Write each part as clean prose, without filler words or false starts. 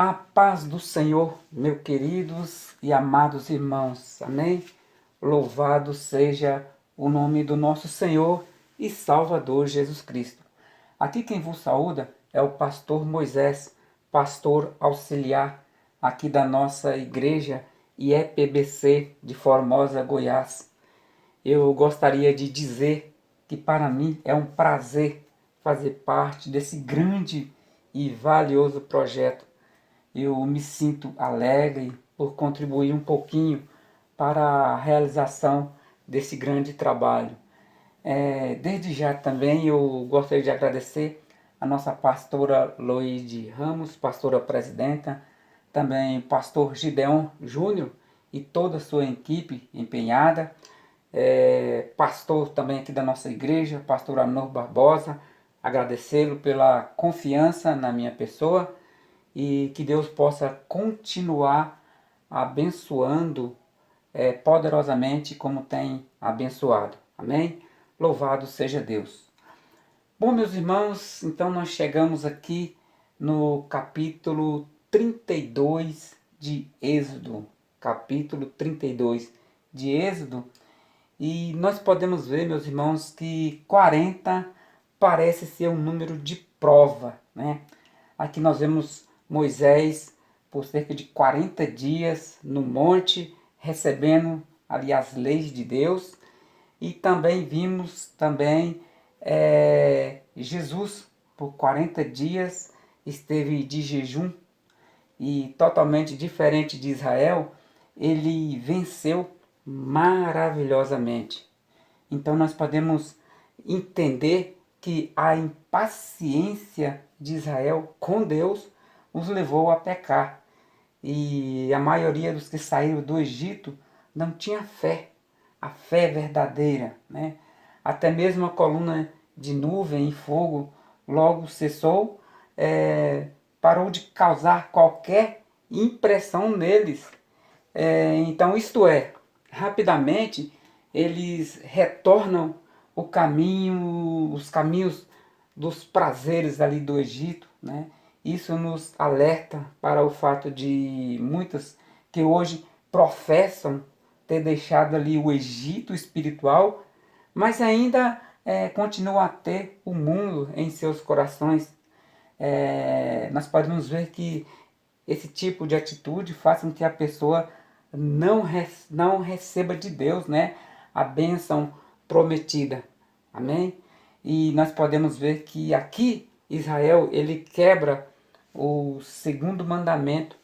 A paz do Senhor, meus queridos e amados irmãos. Amém? Louvado seja o nome do nosso Senhor e Salvador Jesus Cristo. Aqui quem vos saúda é o pastor Moisés, pastor auxiliar aqui da nossa igreja IEPBC de Formosa, Goiás. Eu gostaria de dizer que para mim é um prazer fazer parte desse grande e valioso projeto. Eu me sinto alegre por contribuir um pouquinho para a realização desse grande trabalho. Desde já também eu gostaria de agradecer a nossa pastora Loide Ramos, pastora presidenta, também pastor Gideon Júnior e toda a sua equipe empenhada, pastor também aqui da nossa igreja, pastor Anor Barbosa, agradecê-lo pela confiança na minha pessoa e que Deus possa continuar abençoando poderosamente como tem abençoado. Amém? Louvado seja Deus. Bom, meus irmãos, então nós chegamos aqui no capítulo 32 de Êxodo. Capítulo 32 de Êxodo. E nós podemos ver, meus irmãos, que 40 parece ser um número de prova, né? Aqui nós vemos Moisés por cerca de 40 dias no monte, recebendo ali as leis de Deus. E também vimos Jesus por 40 dias esteve de jejum e totalmente diferente de Israel, ele venceu maravilhosamente. Então nós podemos entender que a impaciência de Israel com Deus os levou a pecar. E a maioria dos que saíram do Egito não tinha fé, a fé verdadeira, né? Até mesmo a coluna de nuvem e fogo logo cessou, parou de causar qualquer impressão neles. Então, isto é, rapidamente eles retornam os caminhos dos prazeres ali do Egito, né? Isso nos alerta para o fato de muitos que hoje professam ter deixado ali o Egito espiritual, mas ainda continuam a ter o mundo em seus corações. Nós podemos ver que esse tipo de atitude faz com que a pessoa não receba de Deus, né, a bênção prometida. Amém? E nós podemos ver que aqui Israel ele quebra o segundo mandamento,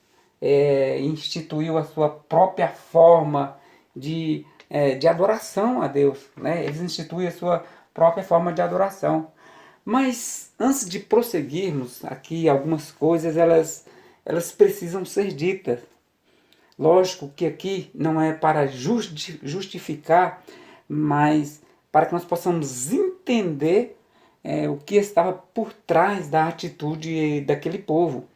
instituiu a sua própria forma de adoração a Deus, né? Eles instituem a sua própria forma de adoração. Mas antes de prosseguirmos aqui, algumas coisas elas precisam ser ditas. Lógico que aqui não é para justificar, mas para que nós possamos entender o que estava por trás da atitude daquele povo.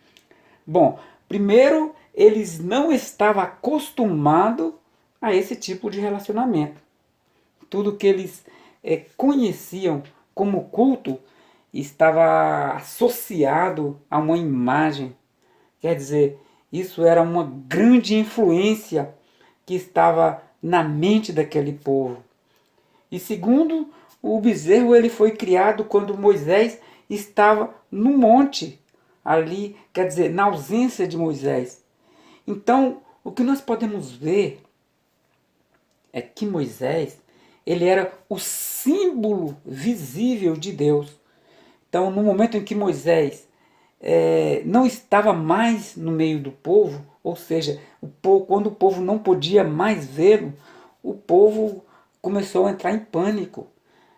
Bom, primeiro, eles não estavam acostumados a esse tipo de relacionamento. Tudo que eles conheciam como culto estava associado a uma imagem. Quer dizer, isso era uma grande influência que estava na mente daquele povo. E segundo, o bezerro ele foi criado quando Moisés estava no monte, ali, quer dizer, na ausência de Moisés. Então, o que nós podemos ver é que Moisés, ele era o símbolo visível de Deus. Então, no momento em que Moisés não estava mais no meio do povo, ou seja, quando o povo não podia mais vê-lo, o povo começou a entrar em pânico.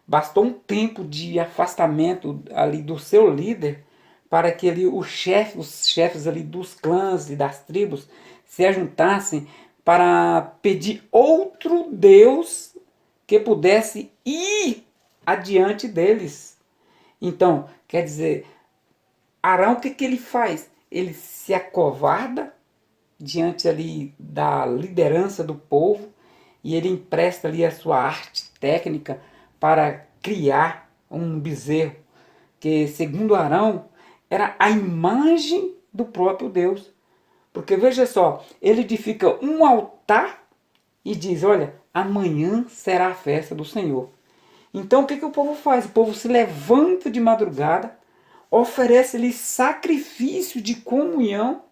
Bastou um tempo de afastamento ali do seu líder para que os chefes ali dos clãs e das tribos se ajuntassem para pedir outro Deus que pudesse ir adiante deles. Então, quer dizer, Arão, o que ele faz? Ele se acovarda diante ali da liderança do povo e ele empresta ali a sua arte técnica para criar um bezerro que, segundo Arão, era a imagem do próprio Deus. Porque veja só, ele edifica um altar e diz, olha, amanhã será a festa do Senhor. Então o que o povo faz? O povo se levanta de madrugada, oferece-lhe sacrifício de comunhão,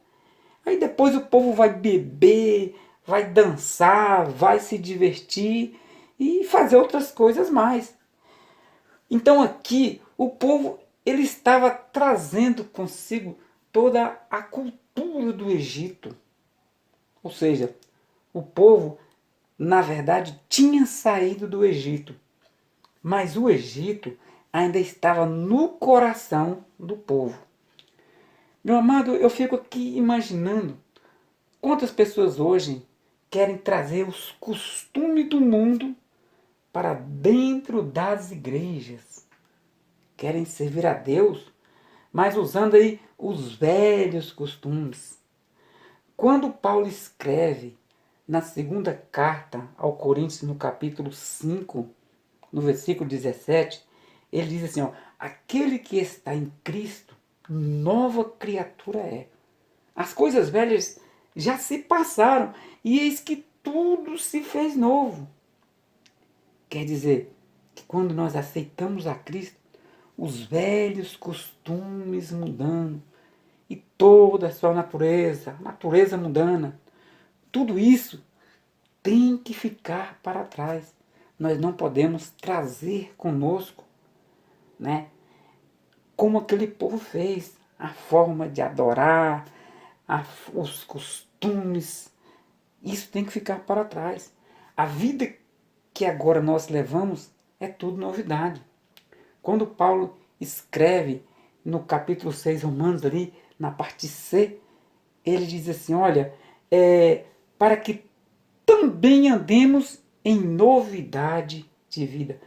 aí depois o povo vai beber, vai dançar, vai se divertir e fazer outras coisas mais. Então aqui o povo ele estava trazendo consigo toda a cultura do Egito. Ou seja, o povo, na verdade, tinha saído do Egito, mas o Egito ainda estava no coração do povo. Meu amado, eu fico aqui imaginando quantas pessoas hoje querem trazer os costumes do mundo para dentro das igrejas. Querem servir a Deus, mas usando aí os velhos costumes. Quando Paulo escreve na segunda carta ao Coríntios, no capítulo 5, no versículo 17, ele diz assim, ó, aquele que está em Cristo, nova criatura é. As coisas velhas já se passaram e eis que tudo se fez novo. Quer dizer que quando nós aceitamos a Cristo, os velhos costumes mudando e toda a sua natureza mundana, tudo isso tem que ficar para trás. Nós não podemos trazer conosco, né, como aquele povo fez, a forma de adorar, os costumes. Isso tem que ficar para trás. A vida que agora nós levamos é tudo novidade. Quando Paulo escreve no capítulo 6 Romanos, ali na parte C, ele diz assim, olha, para que também andemos em novidade de vida.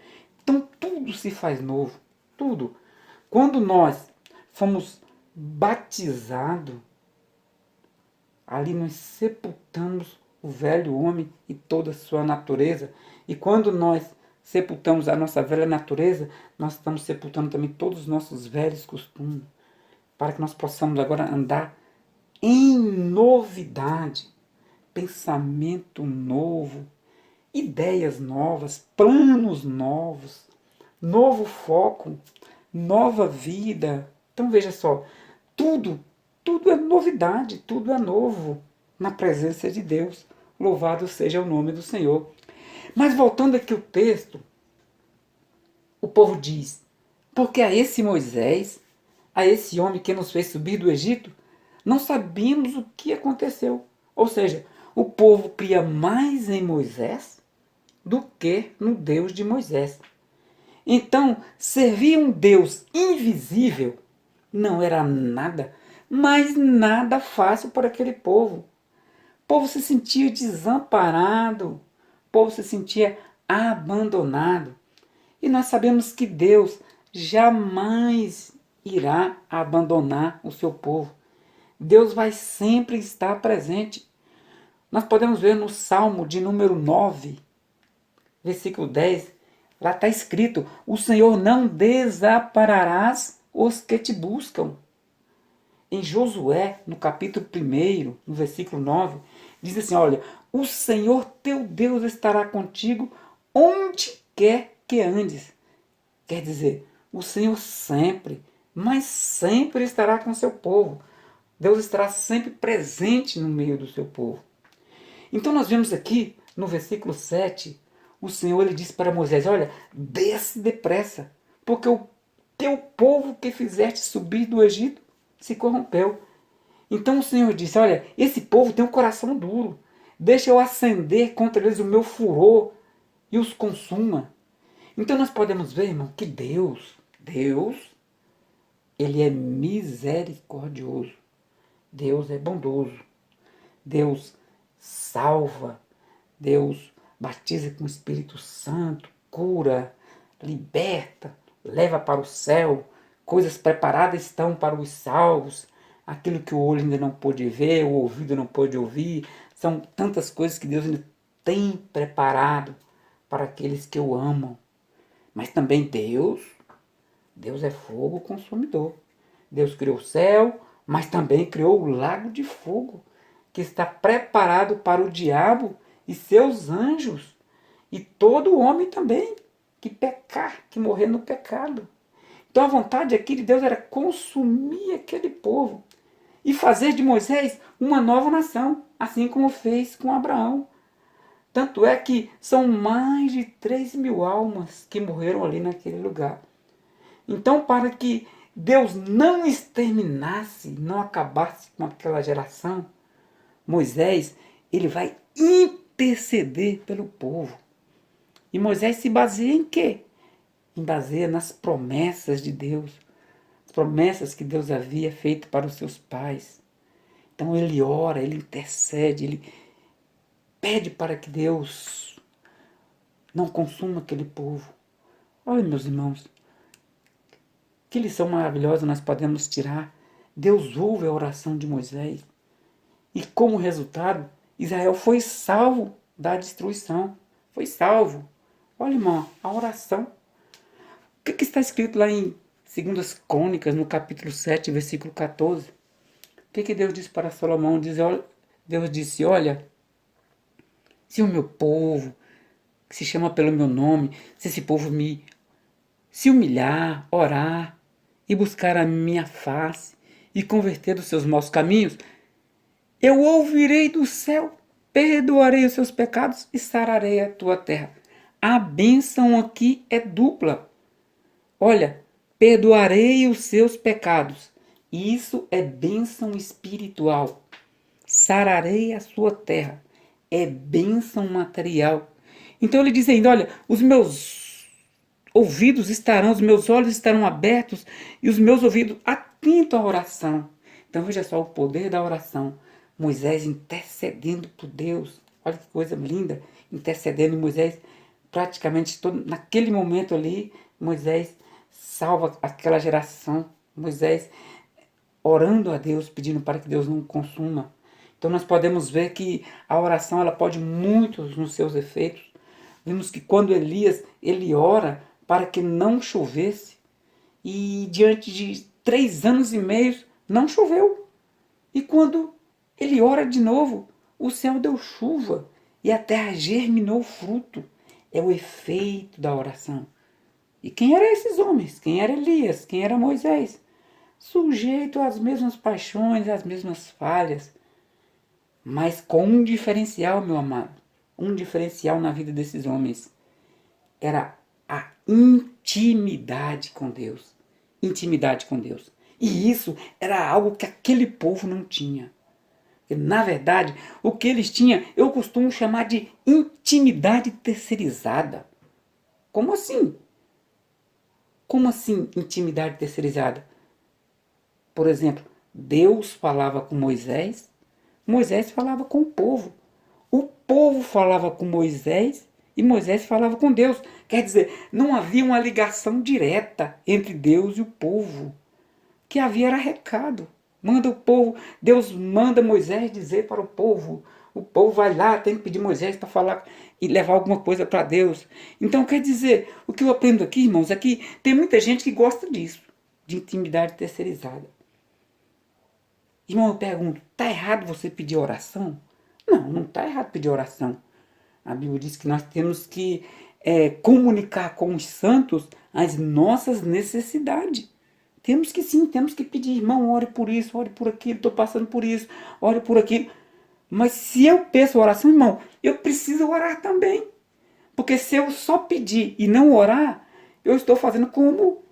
Então tudo se faz novo, tudo. Quando nós fomos batizados, ali nós sepultamos o velho homem e toda a sua natureza. E quando nós sepultamos a nossa velha natureza, nós estamos sepultando também todos os nossos velhos costumes, para que nós possamos agora andar em novidade, pensamento novo, ideias novas, planos novos, novo foco, nova vida. Então veja só, tudo é novidade, tudo é novo na presença de Deus. Louvado seja o nome do Senhor. Mas voltando aqui ao texto, o povo diz, porque a esse Moisés, a esse homem que nos fez subir do Egito, não sabíamos o que aconteceu. Ou seja, o povo cria mais em Moisés do que no Deus de Moisés. Então, servir um Deus invisível não era nada, mas nada fácil para aquele povo. O povo se sentia desamparado, o povo se sentia abandonado. E nós sabemos que Deus jamais irá abandonar o seu povo. Deus vai sempre estar presente. Nós podemos ver no Salmo de número 9, versículo 10, lá está escrito, o Senhor não desampararás os que te buscam. Em Josué, no capítulo 1, no versículo 9, diz assim, olha, o Senhor teu Deus estará contigo onde quer que andes. Quer dizer, o Senhor sempre, mas sempre estará com seu povo. Deus estará sempre presente no meio do seu povo. Então nós vemos aqui, no versículo 7, o Senhor ele disse para Moisés, olha, desce depressa, porque o teu povo que fizeste subir do Egito se corrompeu. Então o Senhor disse, olha, esse povo tem um coração duro, deixa eu acender contra eles o meu furor e os consuma. Então nós podemos ver, irmão, que Deus, ele é misericordioso. Deus é bondoso. Deus salva. Deus batiza com o Espírito Santo, cura, liberta, leva para o céu. Coisas preparadas estão para os salvos. Aquilo que o olho ainda não pôde ver, o ouvido não pôde ouvir. São tantas coisas que Deus ainda tem preparado para aqueles que o amam. Mas também Deus é fogo consumidor. Deus criou o céu, mas também criou o lago de fogo. que está preparado para o diabo e seus anjos, e todo homem também que pecar, que morrer no pecado. Então a vontade aqui de Deus era consumir aquele povo e fazer de Moisés uma nova nação, assim como fez com Abraão. Tanto é que são mais de 3.000 almas que morreram ali naquele lugar. Então, para que Deus não exterminasse, não acabasse com aquela geração, Moisés, ele vai interceder pelo povo. E Moisés se baseia em quê? Em baseia nas promessas de Deus. As promessas que Deus havia feito para os seus pais. Então ele ora, ele intercede, ele pede para que Deus não consuma aquele povo. Olha, meus irmãos, que lição maravilhosa nós podemos tirar. Deus ouve a oração de Moisés. E como resultado, Israel foi salvo da destruição. Foi salvo. Olha, irmão, a oração. O que está escrito lá em 2 Crônicas, no capítulo 7, versículo 14? O que Deus disse para Salomão? Deus disse, olha, se o meu povo, que se chama pelo meu nome, se esse povo se humilhar, orar e buscar a minha face e converter dos seus maus caminhos, eu ouvirei do céu, perdoarei os seus pecados e sararei a tua terra. A bênção aqui é dupla. Olha, perdoarei os seus pecados. Isso é bênção espiritual. Sararei a sua terra. É bênção material. Então ele diz ainda, olha, os meus ouvidos estarão, os meus olhos estarão abertos e os meus ouvidos atentos à oração. Então veja só o poder da oração. Moisés intercedendo por Deus. Olha que coisa linda. Intercedendo, Moisés praticamente todo, naquele momento ali, Moisés salva aquela geração. Moisés orando a Deus, pedindo para que Deus não consuma. Então nós podemos ver que a oração ela pode muitos nos seus efeitos. Vimos que quando Elias ele ora para que não chovesse e diante de 3 anos e meio não choveu. E quando ele ora de novo, o céu deu chuva e a terra germinou fruto. É o efeito da oração. E quem eram esses homens? Quem era Elias? Quem era Moisés? Sujeito às mesmas paixões, às mesmas falhas, mas com um diferencial, meu amado. Um diferencial na vida desses homens. Era a intimidade com Deus. Intimidade com Deus. E isso era algo que aquele povo não tinha. Na verdade, o que eles tinham, eu costumo chamar de intimidade terceirizada. Como assim? Como assim intimidade terceirizada? Por exemplo, Deus falava com Moisés, Moisés falava com o povo falava com Moisés e Moisés falava com Deus. Quer dizer, não havia uma ligação direta entre Deus e o povo. O que havia era recado. Manda o povo, Deus manda Moisés dizer para o povo vai lá, tem que pedir Moisés para falar e levar alguma coisa para Deus. Então quer dizer, o que eu aprendo aqui, irmãos, é que tem muita gente que gosta disso, de intimidade terceirizada. Irmão, eu pergunto, está errado você pedir oração? Não está errado pedir oração. A Bíblia diz que nós temos que comunicar com os santos as nossas necessidades. Temos que sim, temos que pedir, irmão, ore por isso, ore por aquilo, estou passando por isso, ore por aquilo. Mas se eu peço oração, irmão, eu preciso orar também. Porque se eu só pedir e não orar, eu estou fazendo como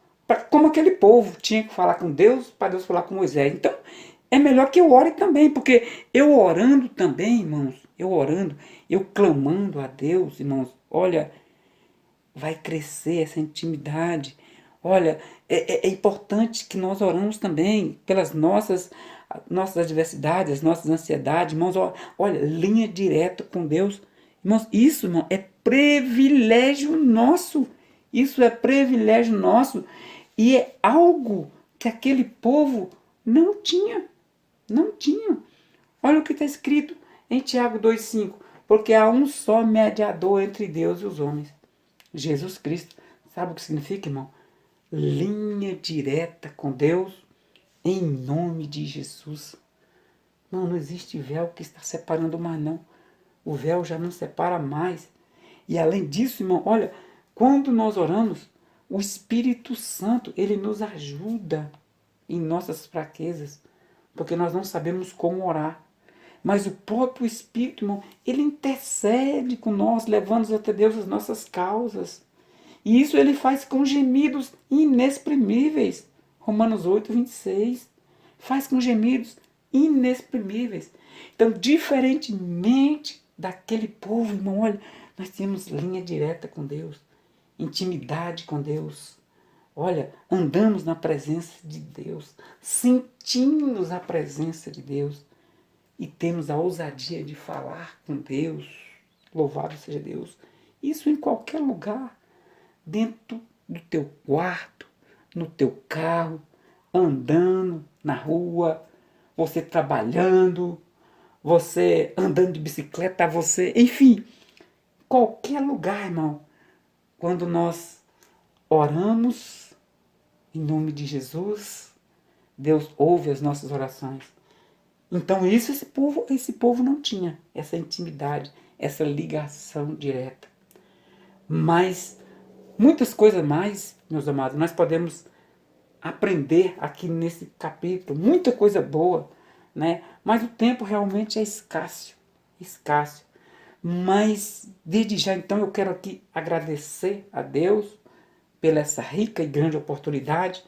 aquele povo tinha que falar com Deus, para Deus falar com Moisés. Então, é melhor que eu ore também, porque eu orando também, irmãos, eu clamando a Deus, irmãos, olha, vai crescer essa intimidade. Olha, é importante que nós oramos também pelas nossas adversidades, as nossas ansiedades. Irmãos, olha, linha direta com Deus. Irmãos, isso, irmão, é privilégio nosso. Isso é privilégio nosso. E é algo que aquele povo não tinha. Não tinha. Olha o que está escrito em Tiago 2,5. Porque há um só mediador entre Deus e os homens. Jesus Cristo. Sabe o que significa, irmão? Linha direta com Deus em nome de Jesus. Não existe véu que está separando mais, não. O véu já não separa mais. E além disso, irmão, olha, quando nós oramos, o Espírito Santo, ele nos ajuda em nossas fraquezas, porque nós não sabemos como orar. Mas o próprio Espírito, irmão, ele intercede com nós, levando até Deus as nossas causas. E isso ele faz com gemidos inexprimíveis. Romanos 8:26. Faz com gemidos inexprimíveis. Então, diferentemente daquele povo, irmão, olha, nós temos linha direta com Deus, intimidade com Deus. Olha, andamos na presença de Deus, sentimos a presença de Deus e temos a ousadia de falar com Deus. Louvado seja Deus. Isso em qualquer lugar, dentro do teu quarto, no teu carro, andando na rua, você trabalhando, você andando de bicicleta, você, enfim, qualquer lugar, irmão. Quando nós oramos em nome de Jesus, Deus ouve as nossas orações. Então isso esse povo não tinha, essa intimidade, essa ligação direta. Mas muitas coisas mais, meus amados, nós podemos aprender aqui nesse capítulo, muita coisa boa, né? Mas o tempo realmente é escasso. Mas desde já então eu quero aqui agradecer a Deus pela essa rica e grande oportunidade.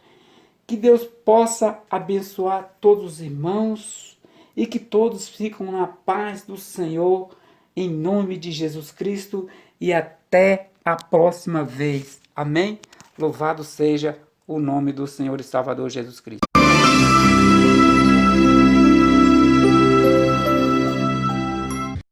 Que Deus possa abençoar todos os irmãos e que todos fiquem na paz do Senhor, em nome de Jesus Cristo, e até a próxima vez. Amém? Louvado seja o nome do Senhor e Salvador Jesus Cristo.